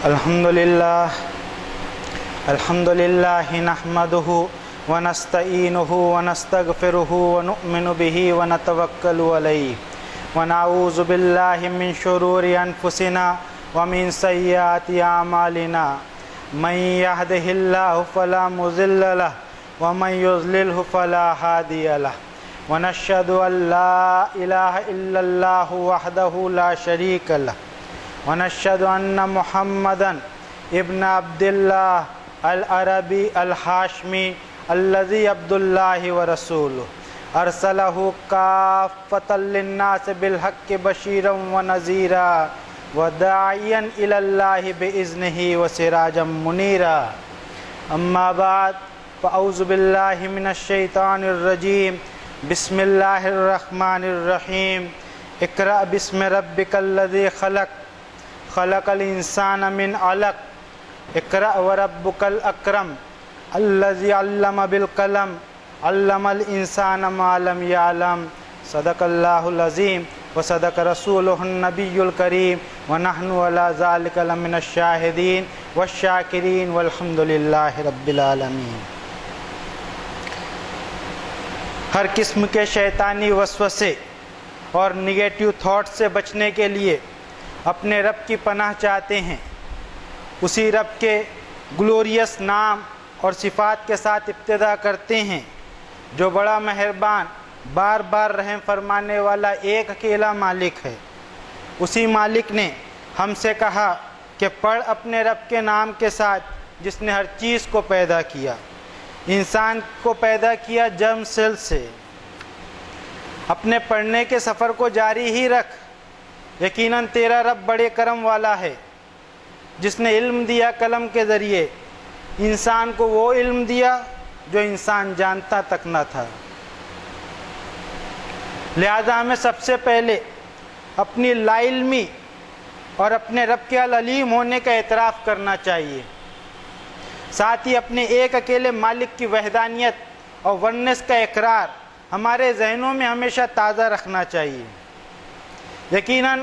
الحمدللہ نحمدہ ونستعینہ ونستغفرہ ونؤمن بہ ونتوکل علیہ ونعوذ باللہ من شرور انفسنا ومن سیئات اعمالنا من یہدہ اللہ فلا مضل لہ ومن یضللہ فلا ہادی لہ ونشہد ان لا الہ الا اللہ وحدہ لا شریک لہ ونشهد أن محمدًا ابن عبد الله العربي الحاشمي الذي عبد الله ورسوله أرسله كافة للناس بالحق بشيرا ونذيرا وداعيا إلى الله بإذنه وسراجا منيرا أما بعد فأعوذ بالله من الشيطان الرجيم بسم الله الرحمن الرحيم اقرأ باسم ربك الذي خلق الانسان من علق اقرأ وربك الاکرم الذي علم بالقلم علم الانسان ما لم يعلم صدق اللہ العظیم وصدق رسولہ النبی الکریم ونحن على ذلك لمن الشاہدین والشاکرین والحمد للہ رب العالمین۔ ہر قسم کے شیطانی وسوسے اور نگیٹیو تھاٹ سے بچنے کے لیے اپنے رب کی پناہ چاہتے ہیں۔ اسی رب کے گلوریس نام اور صفات کے ساتھ ابتدا کرتے ہیں جو بڑا مہربان، بار بار رحم فرمانے والا ایک اکیلا مالک ہے۔ اسی مالک نے ہم سے کہا کہ پڑھ اپنے رب کے نام کے ساتھ جس نے ہر چیز کو پیدا کیا۔ انسان کو پیدا کیا جرم سیل سے۔ اپنے پڑھنے کے سفر کو جاری ہی رکھ، یقیناً تیرا رب بڑے کرم والا ہے جس نے علم دیا قلم کے ذریعے، انسان کو وہ علم دیا جو انسان جانتا تک نہ تھا۔ لہذا ہمیں سب سے پہلے اپنی لا علمی اور اپنے رب کے العلیم ہونے کا اعتراف کرنا چاہیے، ساتھ ہی اپنے ایک اکیلے مالک کی وحدانیت اور ونس کا اقرار ہمارے ذہنوں میں ہمیشہ تازہ رکھنا چاہیے۔ یقیناً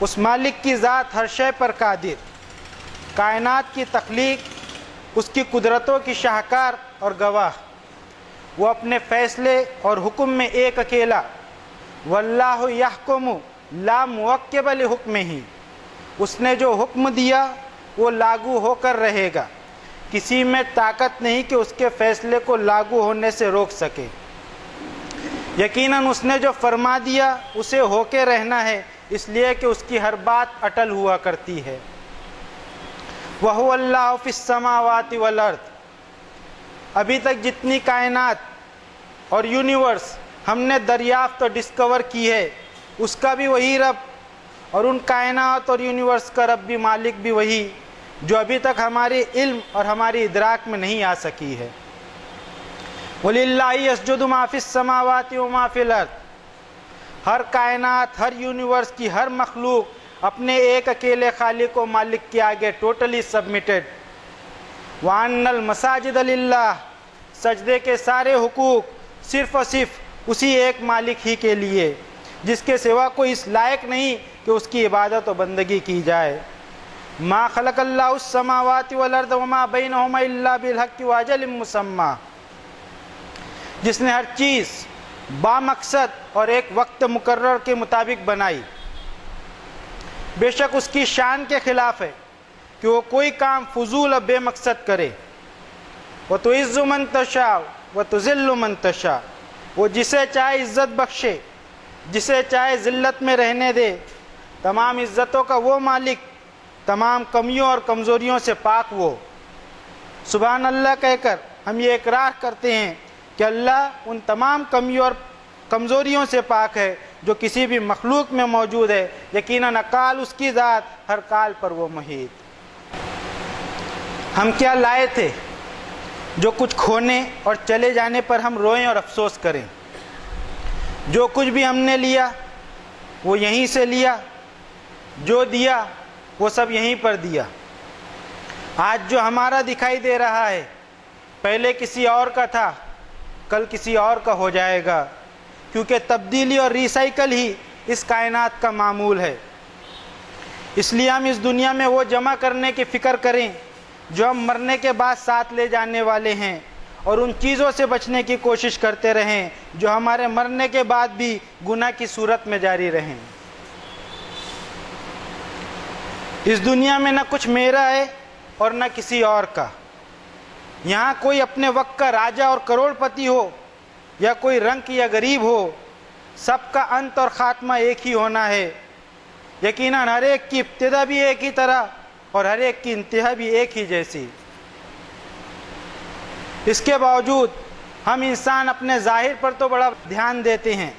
اس مالک کی ذات ہر شے پر قادر، کائنات کی تخلیق اس کی قدرتوں کی شاہکار اور گواہ۔ وہ اپنے فیصلے اور حکم میں ایک اکیلا، واللہ یحکم لا موکب لحکمہ، اس نے جو حکم دیا وہ لاگو ہو کر رہے گا، کسی میں طاقت نہیں کہ اس کے فیصلے کو لاگو ہونے سے روک سکے۔ یقیناً اس نے جو فرما دیا اسے ہو کے رہنا ہے، اس لیے کہ اس کی ہر بات اٹل ہوا کرتی ہے۔ وَهُوَ اللَّهُ فِي السَّمَاوَاتِ وَالْأَرْضِ، ابھی تک جتنی کائنات اور یونیورس ہم نے دریافت اور ڈسکور کی ہے اس کا بھی وہی رب، اور ان کائنات اور یونیورس کا رب بھی، مالک بھی وہی جو ابھی تک ہمارے علم اور ہماری ادراک میں نہیں آ سکی ہے۔ وَلِلَّهِ يَسْجُدُ مَا فِي السَّمَاوَاتِ وَمَا فِي الْأَرْضِ، ہر کائنات، ہر یونیورس کی ہر مخلوق اپنے ایک اکیلے خالق و مالک کے آگے ٹوٹلی سبمٹڈ۔ وَأَنَّ الْمَسَاجِدَ لِلَّهِ، سجدے کے سارے حقوق صرف اور صرف اسی ایک مالک ہی کے لیے، جس کے سوا کوئی اس لائق نہیں کہ اس کی عبادت و بندگی کی جائے۔ مَا خَلَقَ اللَّهُ السَّمَاوَاتِ وَالْأَرْضَ وَمَا بَيْنَهُمَا إِلَّا بِالْحَقِّ وَأَجَلٍ مُّسَمًّى، جس نے ہر چیز بامقصد اور ایک وقت مقرر کے مطابق بنائی۔ بے شک اس کی شان کے خلاف ہے کہ وہ کوئی کام فضول اور بے مقصد کرے۔ وَتُعِزُّ مَن تَشَاءُ وَتُذِلُّ مَن تَشَاءُ، وہ جسے چاہے عزت بخشے، جسے چاہے ذلت میں رہنے دے۔ تمام عزتوں کا وہ مالک، تمام کمیوں اور کمزوریوں سے پاک وہ۔ سبحان اللہ کہہ کر ہم یہ اقرار کرتے ہیں کہ اللہ ان تمام کمیوں اور کمزوریوں سے پاک ہے جو کسی بھی مخلوق میں موجود ہے۔ یقیناً اقال اس کی ذات، ہر کال پر وہ محیط۔ ہم کیا لائے تھے جو کچھ کھونے اور چلے جانے پر ہم روئیں اور افسوس کریں؟ جو کچھ بھی ہم نے لیا وہ یہیں سے لیا، جو دیا وہ سب یہیں پر دیا۔ آج جو ہمارا دکھائی دے رہا ہے پہلے کسی اور کا تھا، کل کسی اور کا ہو جائے گا، کیونکہ تبدیلی اور ریسائیکل ہی اس کائنات کا معمول ہے۔ اس لیے ہم اس دنیا میں وہ جمع کرنے کی فکر کریں جو ہم مرنے کے بعد ساتھ لے جانے والے ہیں، اور ان چیزوں سے بچنے کی کوشش کرتے رہیں جو ہمارے مرنے کے بعد بھی گناہ کی صورت میں جاری رہیں۔ اس دنیا میں نہ کچھ میرا ہے اور نہ کسی اور کا۔ یہاں کوئی اپنے وقت کا راجہ اور کروڑ پتی ہو یا کوئی رنگ یا غریب ہو، سب کا انت اور خاتمہ ایک ہی ہونا ہے۔ یقیناً ہر ایک کی ابتدا بھی ایک ہی طرح اور ہر ایک کی انتہا بھی ایک ہی جیسی۔ اس کے باوجود ہم انسان اپنے ظاہر پر تو بڑا دھیان دیتے ہیں،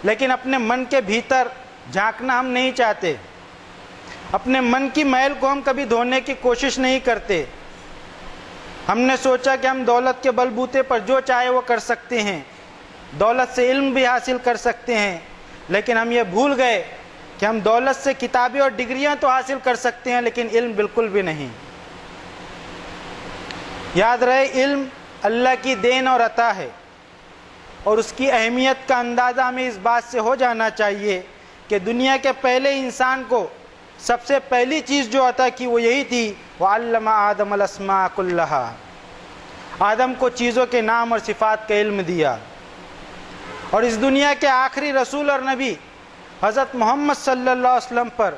لیکن اپنے من کے بھیتر جھانکنا ہم نہیں چاہتے۔ اپنے من کی میل کو ہم کبھی دھونے کی کوشش نہیں کرتے۔ ہم نے سوچا کہ ہم دولت کے بل بوتے پر جو چاہے وہ کر سکتے ہیں، دولت سے علم بھی حاصل کر سکتے ہیں، لیکن ہم یہ بھول گئے کہ ہم دولت سے کتابیں اور ڈگریاں تو حاصل کر سکتے ہیں لیکن علم بالکل بھی نہیں۔ یاد رہے، علم اللہ کی دین اور عطا ہے، اور اس کی اہمیت کا اندازہ ہمیں اس بات سے ہو جانا چاہیے کہ دنیا کے پہلے انسان کو سب سے پہلی چیز جو عطا کی وہ یہی تھی، وَعَلَّمَ آدَمَ الْأَسْمَاءَ كُلَّهَا، آدم کو چیزوں کے نام اور صفات کا علم دیا۔ اور اس دنیا کے آخری رسول اور نبی حضرت محمد صلی اللہ علیہ وسلم پر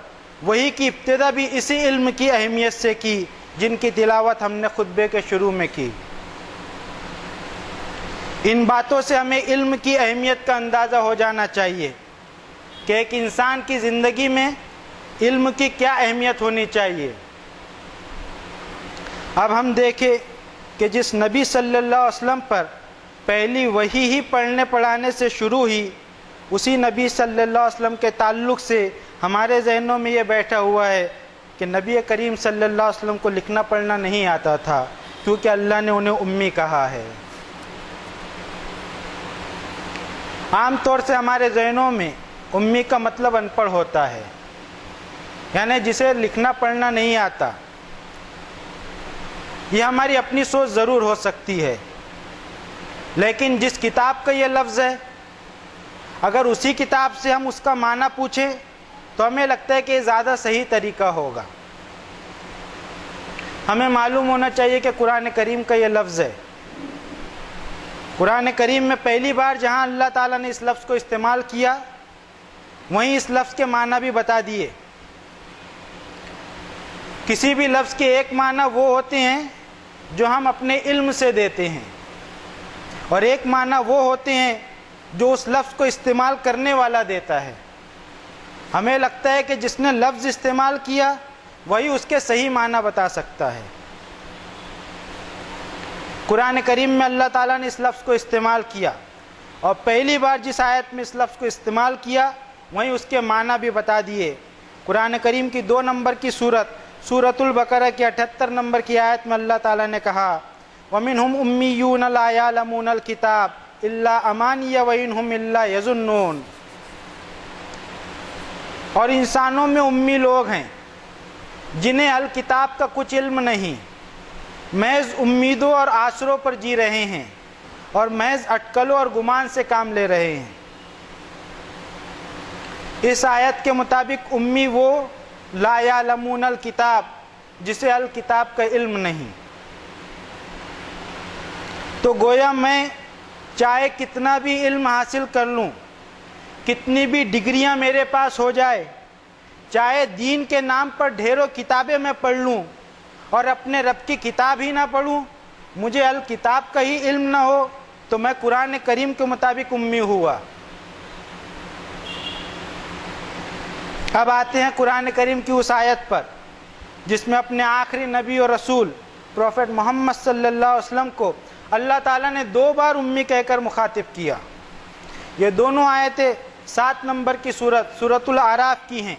وحی کی ابتدا بھی اسی علم کی اہمیت سے کی جن کی تلاوت ہم نے خطبے کے شروع میں کی۔ ان باتوں سے ہمیں علم کی اہمیت کا اندازہ ہو جانا چاہیے کہ ایک انسان کی زندگی میں علم کی کیا اہمیت ہونی چاہیے۔ اب ہم دیکھیں کہ جس نبی صلی اللہ علیہ وسلم پر پہلی وحی ہی پڑھنے پڑھانے سے شروع ہوئی، اسی نبی صلی اللہ علیہ وسلم کے تعلق سے ہمارے ذہنوں میں یہ بیٹھا ہوا ہے کہ نبی کریم صلی اللہ علیہ وسلم کو لکھنا پڑھنا نہیں آتا تھا کیونکہ اللہ نے انہیں امی کہا ہے۔ عام طور سے ہمارے ذہنوں میں امی کا مطلب ان پڑھ ہوتا ہے، یعنی جسے لکھنا پڑھنا نہیں آتا۔ یہ ہماری اپنی سوچ ضرور ہو سکتی ہے، لیکن جس کتاب کا یہ لفظ ہے، اگر اسی کتاب سے ہم اس کا معنی پوچھیں تو ہمیں لگتا ہے کہ یہ زیادہ صحیح طریقہ ہوگا۔ ہمیں معلوم ہونا چاہیے کہ قرآن کریم کا یہ لفظ ہے۔ قرآن کریم میں پہلی بار جہاں اللہ تعالیٰ نے اس لفظ کو استعمال کیا، وہیں اس لفظ کے معنی بھی بتا دیے۔ کسی بھی لفظ کے ایک معنی وہ ہوتے ہیں جو ہم اپنے علم سے دیتے ہیں، اور ایک معنی وہ ہوتے ہیں جو اس لفظ کو استعمال کرنے والا دیتا ہے۔ ہمیں لگتا ہے کہ جس نے لفظ استعمال کیا وہی اس کے صحیح معنی بتا سکتا ہے۔ قرآن کریم میں اللہ تعالیٰ نے اس لفظ کو استعمال کیا، اور پہلی بار جس آیت میں اس لفظ کو استعمال کیا وہیں اس کے معنی بھی بتا دیے۔ قرآن کریم کی 2 نمبر کی سورۃ البقرہ کی 78 نمبر کی آیت میں اللہ تعالیٰ نے کہا، وَمِنْهُمْ أُمِّيُّونَ لَا يَعْلَمُونَ الْكِتَابَ إِلَّا أَمَانِيَّ وَإِنْهُمْ إِلَّا يَظُنُّونَ۔ اور انسانوں میں امی لوگ ہیں جنہیں الکتاب کا کچھ علم نہیں، محض امیدوں اور آسروں پر جی رہے ہیں اور محض اٹکلوں اور گمان سے کام لے رہے ہیں۔ اس آیت کے مطابق امی وہ لا یعلمون الکتاب جسے الکتاب کا علم نہیں۔ تو گویا میں چاہے کتنا بھی علم حاصل کر لوں، کتنی بھی ڈگریاں میرے پاس ہو جائے، چاہے دین کے نام پر ڈھیروں کتابیں میں پڑھ لوں اور اپنے رب کی کتاب ہی نہ پڑھوں، مجھے الکتاب کا ہی علم نہ ہو، تو میں قرآن کریم کے مطابق امی ہوا۔ اب آتے ہیں قرآن کریم کی اس آیت پر جس میں اپنے آخری نبی اور رسول پروفیٹ محمد صلی اللہ علیہ وسلم کو اللہ تعالیٰ نے 2 بار امی کہہ کر مخاطب کیا۔ یہ دونوں آیتیں 7 نمبر کی سورۃ الاعراف کی ہیں۔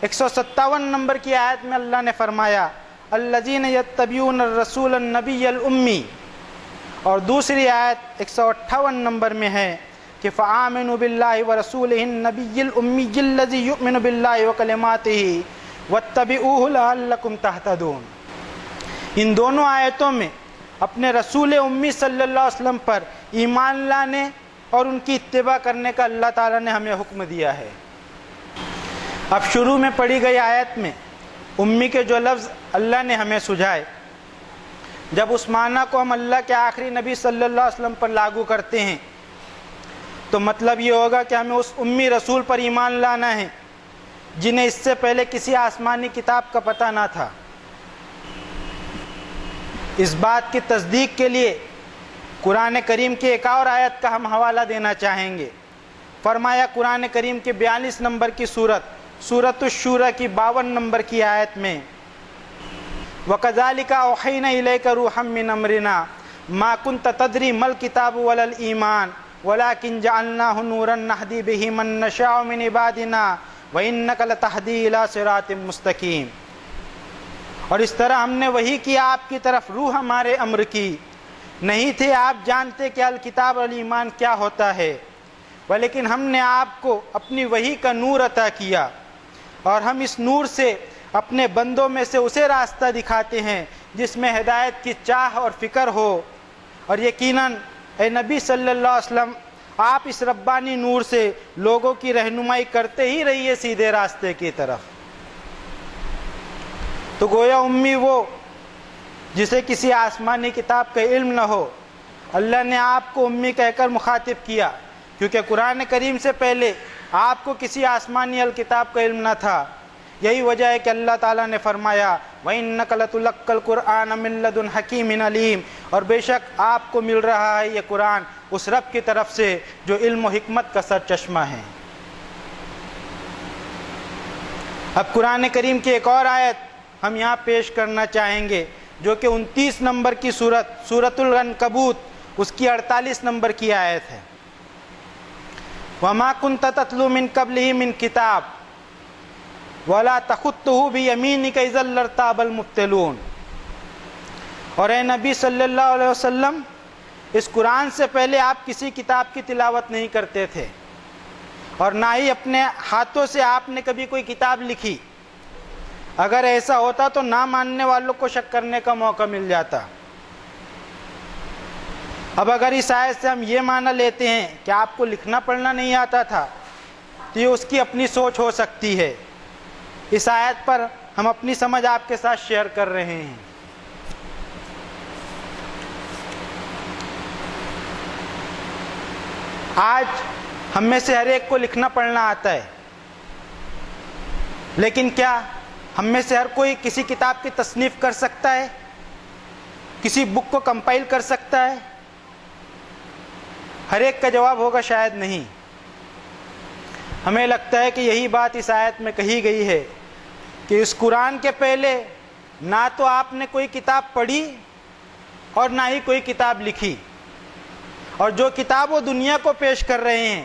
157 نمبر کی آیت میں اللہ نے فرمایا، الذین یتبعون الرسول النبی الامی، اور دوسری آیت 158 نمبر میں ہے کہ فآمنوا باللہ ورسولہ النبی الامی الذی یؤمن باللہ وکلماتہ واتبعوہ لعلکم تہتدون۔ ان دونوں آیتوں میں اپنے رسول امی صلی اللہ علیہ وسلم پر ایمان لانے اور ان کی اتباع کرنے کا اللہ تعالیٰ نے ہمیں حکم دیا ہے۔ اب شروع میں پڑھی گئی آیت میں امی کے جو لفظ اللہ نے ہمیں سجھائے، جب اس معنی کو ہم اللہ کے آخری نبی صلی اللہ علیہ وسلم پر لاگو کرتے ہیں تو مطلب یہ ہوگا کہ ہمیں اس امی رسول پر ایمان لانا ہے جنہیں اس سے پہلے کسی آسمانی کتاب کا پتہ نہ تھا۔ اس بات کی تصدیق کے لیے قرآن کریم کی ایک اور آیت کا ہم حوالہ دینا چاہیں گے۔ فرمایا قرآن کریم کی 42 نمبر کی سورۃ الشورى کی 52 نمبر کی آیت میں، وَكَذَلِكَ أَوْحَيْنَا إِلَيْكَ رُوحًا مِّنْ أَمْرِنَا مَا كُنْتَ تَدْرِي مَا الْكِتَابُ وَلَا الْإِيمَانُ وَلَكِنْ جَعَلْنَاهُ نُورًا نَهْدِي بِهِ مَن نَّشَاءُ مِنْ عِبَادِنَا وَإِنَّكَ لَتَهْدِي إِلَىٰ صِرَاطٍ مُّسْتَقِيمٍ۔ اور اس طرح ہم نے وحی کیا آپ کی طرف روح ہمارے امر کی، نہیں تھے آپ جانتے کہ الکتاب اور ایمان کیا ہوتا ہے، ولیکن ہم نے آپ کو اپنی وحی کا نور عطا کیا اور ہم اس نور سے اپنے بندوں میں سے اسے راستہ دکھاتے ہیں جس میں ہدایت کی چاہ اور فکر ہو، اور یقیناً اے نبی صلی اللہ علیہ وسلم آپ اس ربانی نور سے لوگوں کی رہنمائی کرتے ہی رہیے سیدھے راستے کی طرف۔ تو گویا امی وہ جسے کسی آسمانی کتاب کا علم نہ ہو، اللہ نے آپ کو امی کہہ کر مخاطب کیا کیونکہ قرآن کریم سے پہلے آپ کو کسی آسمانی الکتاب کا علم نہ تھا۔ یہی وجہ ہے کہ اللہ تعالیٰ نے فرمایا وَإِنَّكَ لَتُلَقَّى الْقُرْآنَ مِن لَّدُنْ حَكِيمٍ عَلِيمٍ، اور بے شک آپ کو مل رہا ہے یہ قرآن اس رب کی طرف سے جو علم و حکمت کا سرچشمہ ہے۔ اب قرآن کریم کی ایک اور آیت ہم یہاں پیش کرنا چاہیں گے جو کہ 29 نمبر کی سورۃ العنکبوت اس کی 48 نمبر کی آیت ہے۔ وَمَا كُنْتَ تَتْلُو مِن قَبْلِهِ مِن کتاب وَلَا تَخُطُّهُ بِيَمِينِكَ إِذًا لَّارْتَابَ الْمُبْطِلُونَ۔ اور اے نبی صلی اللہ علیہ وسلم اس قرآن سے پہلے آپ کسی کتاب کی تلاوت نہیں کرتے تھے اور نہ ہی اپنے ہاتھوں سے آپ نے کبھی کوئی کتاب لکھی۔ اگر ایسا ہوتا تو نہ ماننے والوں کو شک کرنے کا موقع مل جاتا۔ اب اگر اس آیت سے ہم یہ معنی لیتے ہیں کہ آپ کو لکھنا پڑھنا نہیں آتا تھا تو یہ اس کی اپنی سوچ ہو سکتی ہے۔ اس آیت پر ہم اپنی سمجھ آپ کے ساتھ شیئر کر رہے ہیں۔ آج ہم میں سے ہر ایک کو لکھنا پڑھنا آتا ہے، لیکن کیا ہم میں سے ہر کوئی کسی کتاب کی تصنیف کر سکتا ہے؟ کسی بک کو کمپائل کر سکتا ہے؟ ہر ایک کا جواب ہوگا شاید نہیں۔ ہمیں لگتا ہے کہ یہی بات اس آیت میں کہی گئی ہے کہ اس قرآن کے پہلے نہ تو آپ نے کوئی کتاب پڑھی اور نہ ہی کوئی کتاب لکھی، اور جو کتاب وہ دنیا کو پیش کر رہے ہیں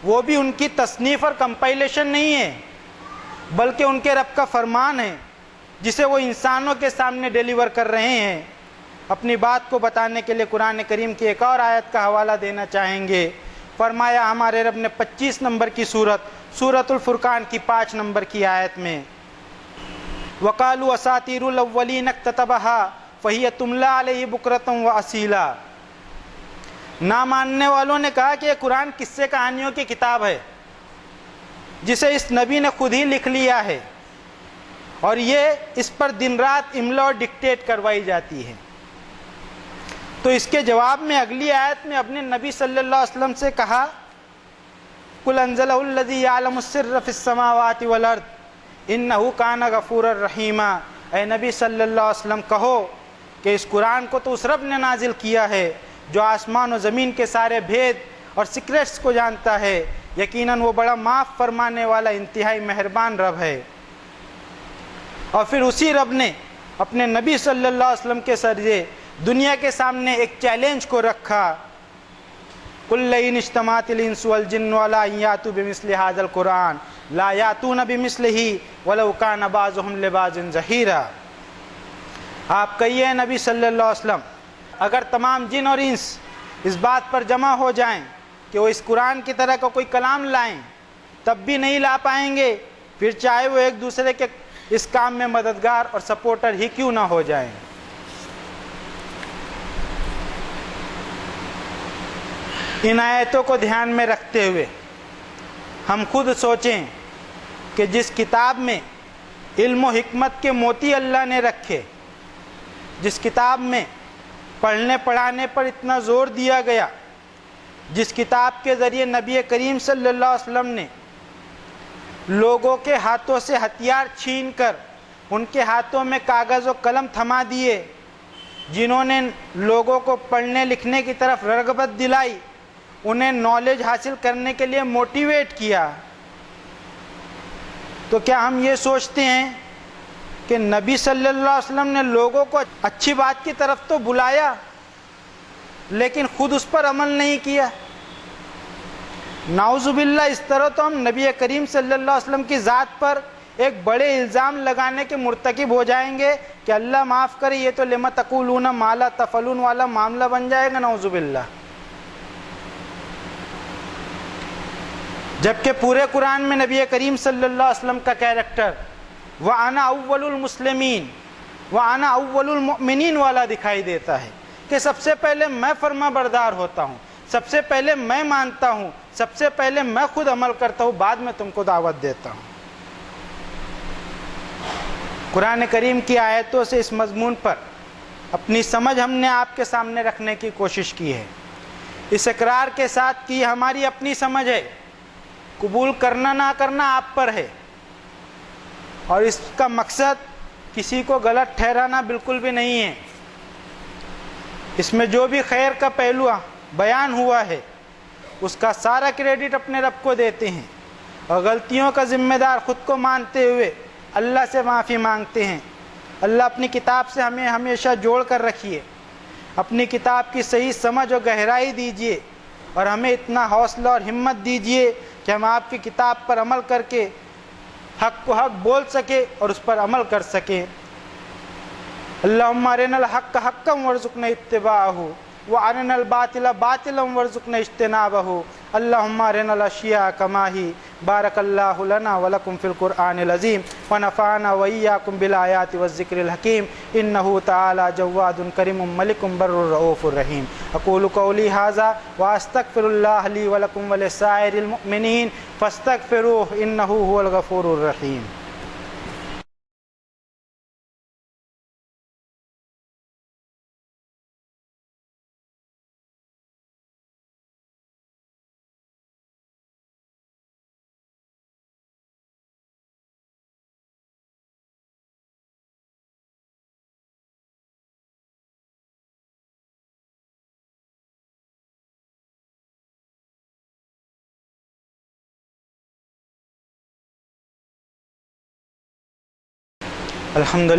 وہ بھی ان کی تصنیف اور کمپائلیشن نہیں ہے، بلکہ ان کے رب کا فرمان ہے جسے وہ انسانوں کے سامنے ڈیلیور کر رہے ہیں۔ اپنی بات کو بتانے کے لیے قرآن کریم کی ایک اور آیت کا حوالہ دینا چاہیں گے۔ فرمایا ہمارے رب نے 25 نمبر کی سورۃ الفرقان کی 5 نمبر کی آیت میں، وَقَالُوا أَسَاطِيرُ الْأَوَّلِينَ اكْتَتَبَهَا فَهِيَ تُمْلَىٰ عَلَيْهِ بُكْرَةً وَأَصِيلًا۔ نہ ماننے والوں نے کہا کہ یہ قرآن قصے کہانیوں کی کتاب ہے جسے اس نبی نے خود ہی لکھ لیا ہے اور یہ اس پر دن رات املا اور ڈکٹیٹ کروائی جاتی ہے۔ تو اس کے جواب میں اگلی آیت میں اپنے نبی صلی اللہ علیہ وسلم سے کہا قُلْ أَنزَلَهُ الَّذِي يَعْلَمُ السِّرَّ فِي السَّمَاوَاتِ وَالْأَرْضِ إِنَّهُ كَانَ غَفُورًا رَحِيمًا۔ اے نبی صلی اللہ علیہ وسلم کہو کہ اس قرآن کو تو اس رب نے نازل کیا ہے جو آسمان و زمین کے سارے بھید اور سیکریٹس کو جانتا ہے، یقیناً وہ بڑا معاف فرمانے والا انتہائی مہربان رب ہے۔ اور پھر اسی رب نے اپنے نبی صلی اللہ علیہ وسلم کے ذریعے دنیا کے سامنے ایک چیلنج کو رکھا، قُلْ لَئِنِ اجْتَمَعَتِ الْإِنسُ وَالْجِنُّ عَلَىٰ أَن يَأْتُوا بِمِثْلِ هَٰذَا الْقُرْآنِ لَا يَأْتُونَ بِمِثْلِهِ وَلَوْ كَانَ بَعْضُهُمْ لِبَعْضٍ ظَهِيرًا۔ آپ کہیے نبی صلی اللہ علیہ وسلم اگر تمام جن اور انس اس بات پر جمع ہو جائیں کہ وہ اس قرآن کی طرح کا کوئی کلام لائیں تب بھی نہیں لا پائیں گے، پھر چاہے وہ ایک دوسرے کے اس کام میں مددگار اور سپورٹر ہی کیوں نہ ہو جائیں۔ ان آیتوں کو دھیان میں رکھتے ہوئے ہم خود سوچیں کہ جس کتاب میں علم و حکمت کے موتی اللہ نے رکھے، جس کتاب میں پڑھنے پڑھانے پر اتنا زور دیا گیا، جس کتاب کے ذریعے نبی کریم صلی اللہ علیہ وسلم نے لوگوں کے ہاتھوں سے ہتھیار چھین کر ان کے ہاتھوں میں کاغذ و قلم تھما دیے، جنہوں نے لوگوں کو پڑھنے لکھنے کی طرف رغبت دلائی، انہیں نالج حاصل کرنے کے لیے موٹیویٹ کیا، تو کیا ہم یہ سوچتے ہیں کہ نبی صلی اللہ علیہ وسلم نے لوگوں کو اچھی بات کی طرف تو بلایا لیکن خود اس پر عمل نہیں کیا؟ نعوذ باللہ، اس طرح تو ہم نبی کریم صلی اللہ علیہ وسلم کی ذات پر ایک بڑے الزام لگانے کے مرتکب ہو جائیں گے کہ اللہ معاف کرے، یہ تو لما تقولون ما لا تفعلون والا معاملہ بن جائے گا، نعوذ باللہ۔ جبکہ پورے قرآن میں نبی کریم صلی اللہ علیہ وسلم کا کیریکٹر وَأَنَا أَوَّلُ الْمُسْلِمِينَ وَأَنَا أَوَّلُ الْمُؤْمِنِينَ والا دکھائی دیتا ہے کہ سب سے پہلے میں فرما بردار ہوتا ہوں، سب سے پہلے میں مانتا ہوں، سب سے پہلے میں خود عمل کرتا ہوں، بعد میں تم کو دعوت دیتا ہوں۔ قرآن کریم کی آیتوں سے اس مضمون پر اپنی سمجھ ہم نے آپ کے سامنے رکھنے کی کوشش کی ہے، اس اقرار کے ساتھ کہ ہماری اپنی سمجھ ہے، قبول کرنا نہ کرنا آپ پر ہے، اور اس کا مقصد کسی کو غلط ٹھہرانا بالکل بھی نہیں ہے۔ اس میں جو بھی خیر کا پہلو بیان ہوا ہے اس کا سارا کریڈٹ اپنے رب کو دیتے ہیں، اور غلطیوں کا ذمہ دار خود کو مانتے ہوئے اللہ سے معافی مانگتے ہیں۔ اللہ اپنی کتاب سے ہمیں ہمیشہ جوڑ کر رکھیے، اپنی کتاب کی صحیح سمجھ اور گہرائی دیجیے، اور ہمیں اتنا حوصلہ اور ہمت دیجیے کہ ہم آپ کی کتاب پر عمل کر کے حق کو حق بول سکے اور اس پر عمل کر سکیں۔ اللہم ارنا الحق حقا وارزقنا اتباعہ وارنا الباطل باطلا وارزقنا اجتنابہ۔ اللہم ارنا الاشیاء کما ہی۔ بارک اللہ لنا ولکم فی القرآن العظیم ونفعنا وإیاکم بالآیات والذکر الحکیم، انہ تعالی جواد کریم ملک بر رؤوف الرحیم۔ اقول قولی ھذا واستغفر اللہ لی ولکم ولسائر المؤمنین فاستغفروہ انہ ھو الغفور الرحیم۔ الحمد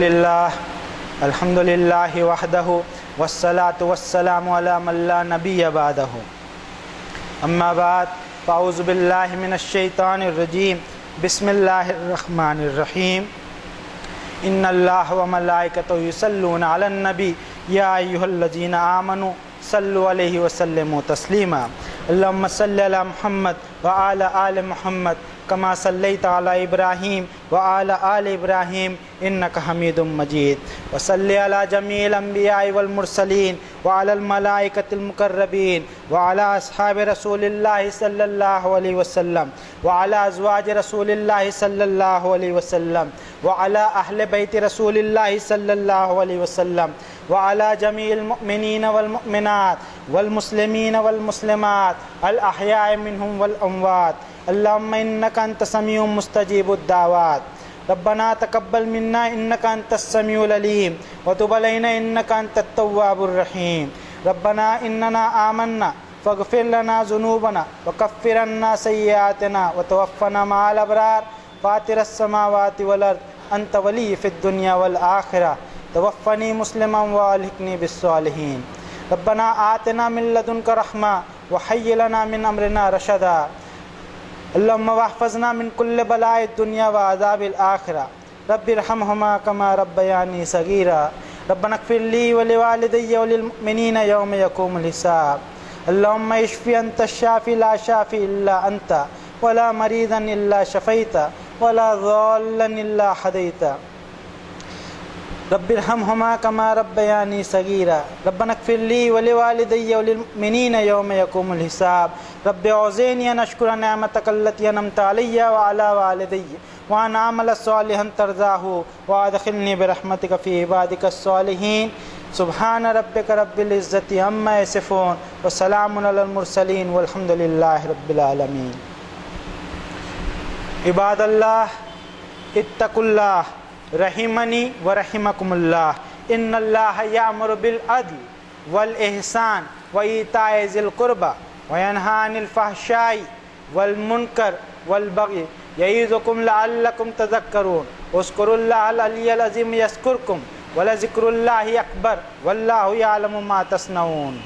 للہ وحدہ والصلاة والسلام علی من لا نبی بعدہ، اما بعد فاعوذ باللہ من الشیطان الرجیم، بسم اللہ الرحمن الرحیم۔ ان اللہ وملائکتہ یصلون علی النبی یا ایھا الذین آمنوا صلوا علیہ وسلموا تسلیما۔ اللہم صلی علی محمد وعلی آل محمد کما صلیت علی ابراہیم وعلی آل ابراہیم انک حمید مجید، وصلی علی جمیع الانبیاء والمرسلین وعلی الملائکۃ المقربین وعلی اصحاب رسول اللہ صلی اللہ علیہ وسلم وعلی ازواج رسول اللہ صلی اللہ علیہ وسلم وعلی اہل بیت رسول اللہ صلی اللہ علیہ وسلم وعلی جمیع المؤمنین والمؤمنات والمسلمین والمسلمات الاحیاء منہم والاموات۔ اللہم انک انت سمیع مستجیب الدعوات، ربنا تقبل منا انک انت السمیع العلیم وتب علینا انک انت التواب الرحیم۔ ربنا اننا آمنا فاغفر لنا ذنوبنا وکفر عنا سیئاتنا وتوفنا مع الابرار، فاطر السماوات والارض انت ولی فی الدنیا والآخرہ، توفنی مسلما والحقنی بالصالحین۔ ربنا آتنا من لدنک رحمہ وہیئ لنا من امرنا رشدا۔ اللہم واحفظنا من کل بلاء الدنیا وعذاب الآخرہ، رب ارحمہما کما ربیانی صغیرا۔ ربنا اغفر لی ولوالدی وللمؤمنین یوم یقوم الحساب۔ اللہم اشفی انت الشافی لا شافی الا انت ولا مریضا الا شفیت ولا ضالا الا ہدیت۔ رب ارحمہما کما ربیانی صغیرا۔ ربنا اغفر لی ولوالدی وللمؤمنین یوم یقوم الحساب۔ رب اوزعنی ان اشکر نعمتک التی انعمت علی وعلی والدی وأن أعمل صالحا ترضاه وأدخلني برحمتك في عبادك الصالحين سبحان ربك رب العزة عما يصفون وسلام على المرسلين والحمد لله رب العالمين. عباد اللہ اتقوا اللہ رحمنی ورحمکم اللہ ان اللہ یأمر بالعدل والإحسان وإیتاء ذی القربى وینہی عن الفحشاء والمنکر والبغی یعظکم لعلکم تذکرون اذکروا اللہ العلی العظیم یذکرکم ولذکر اللہ اکبر واللہ یعلم ما تصنعون.